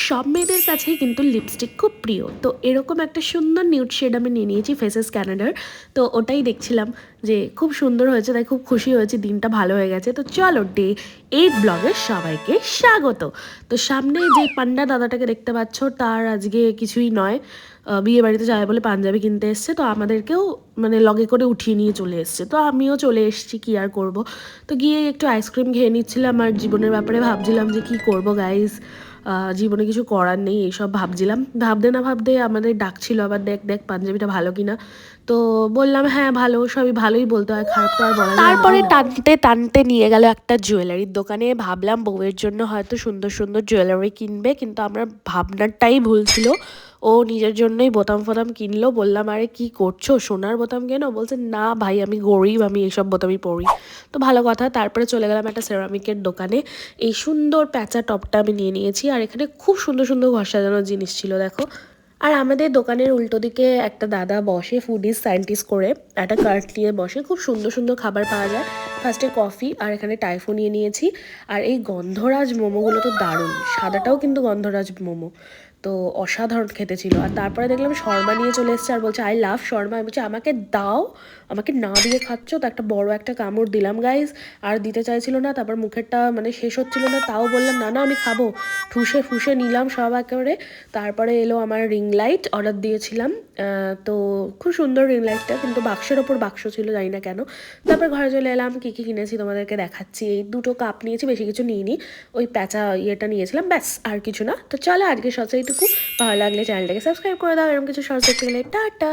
সব মেয়েদের কাছেই কিন্তু লিপস্টিক খুব প্রিয়। তো এরকম একটা সুন্দর নিউড শেড আমি নিয়ে নিয়েছি ফেসেস ক্যানাডার। তো ওটাই দেখছিলাম যে খুব সুন্দর হয়েছে, তাই খুব খুশি হয়েছি, দিনটা ভালো হয়ে গেছে। তো চলো ডে 8 ব্লগে সবাইকে স্বাগত। তো সামনে যে পান্ডা দাদাটাকে দেখতে পাচ্ছ, তার আজকে কিছুই নয়, বিয়ে বাড়িতে যাবে বলে পাঞ্জাবি কিনতে এসছে। তো আমাদেরকেও মানে লগে করে উঠিয়ে নিয়ে চলে এসছে। তো আমিও চলে এসেছি, কী আর করব। তো গিয়ে একটু আইসক্রিম খেয়ে নিচ্ছিলাম আর জীবনের ব্যাপারে ভাবছিলাম যে কি করব গাইস, জীবনে কিছু করার নেই, এইসব ভাবছিলাম। ভাবতে না ভাবতে আমাদের ডাকছিল আবার, দেখ দেখ পাঞ্জাবিটা ভালো কিনা। তো বললাম হ্যাঁ ভালো, সবই ভালোই বলতে হয়, খারাপ তো আর বলা যায় না। তারপরে টানতে টানতে নিয়ে গেল একটা জুয়েলারির দোকানে। ভাবলাম বউয়ের জন্য হয়তো সুন্দর সুন্দর জুয়েলারি কিনবে, কিন্তু আমার ভাবনাটাই ভুল ছিল। ও নিজের জন্যই বোতাম ফোতাম কিনলো। বললাম আরে কি করছো, সোনার বোতাম কেন? বলছে না ভাই আমি গরিব, আমি এইসব বোতামই পরি। তো ভালো কথা। তারপরে চলে গেলাম একটা সেরামিকের দোকানে। এই সুন্দর প্যাঁচা টপটা আমি নিয়ে নিয়েছি, আর এখানে খুব সুন্দর সুন্দর ঘর সাজানোর জিনিস ছিল দেখো। আর আমাদের দোকানের উল্টো দিকে একটা দাদা বসে, ফুডিজ সায়েন্টিস্ট করে, একটা কার্ট নিয়ে বসে। খুব সুন্দর সুন্দর খাবার পাওয়া যায়। ফার্স্টে কফি, আর এখানে টাইফো নিয়ে নিয়েছি। আর এই গন্ধরাজ মোমোগুলো তো দারুণ, সাদাটাও কিন্তু গন্ধরাজ মোমো, তো অসাধারণ খেতে ছিল। আর তারপরে দেখলাম শর্মা নিয়ে চলে এসেছে, আর বলছে আই লাভ শর্মা। আমি বলছি আমাকে দাও, আমাকে না দিয়ে খাচ্ছ তো? একটা বড় একটা কামড় দিলাম গাইজ, আর দিতে চাইছিল না। তারপর মুখেরটা মানে শেষ হচ্ছিল না, তাও বললাম না না আমি খাবো। ঠুসে ফুসে নিলাম সব একেবারে। তারপরে এলো আমার রিং লাইট, অর্ডার দিয়েছিলাম। তো খুব সুন্দর রিং লাইটটা, কিন্তু বাক্সের ওপর বাক্স ছিল, জানি না কেন। তারপর ঘরে চলে এলাম, কী কী কিনেছি তোমাদেরকে দেখাচ্ছি। এই 2টো কাপ নিয়েছি, বেশি কিছু নিইনি। ওই প্যাঁচা ইয়েটা নিয়েছিলাম, ব্যাস আর কিছু না। তো চলো আজকে সব এইটুকু। ভালো লাগলে চ্যানেলটাকে সাবস্ক্রাইব করে দাও, এরকম কিছু শর্টস দেখতে গেলে। টাটা।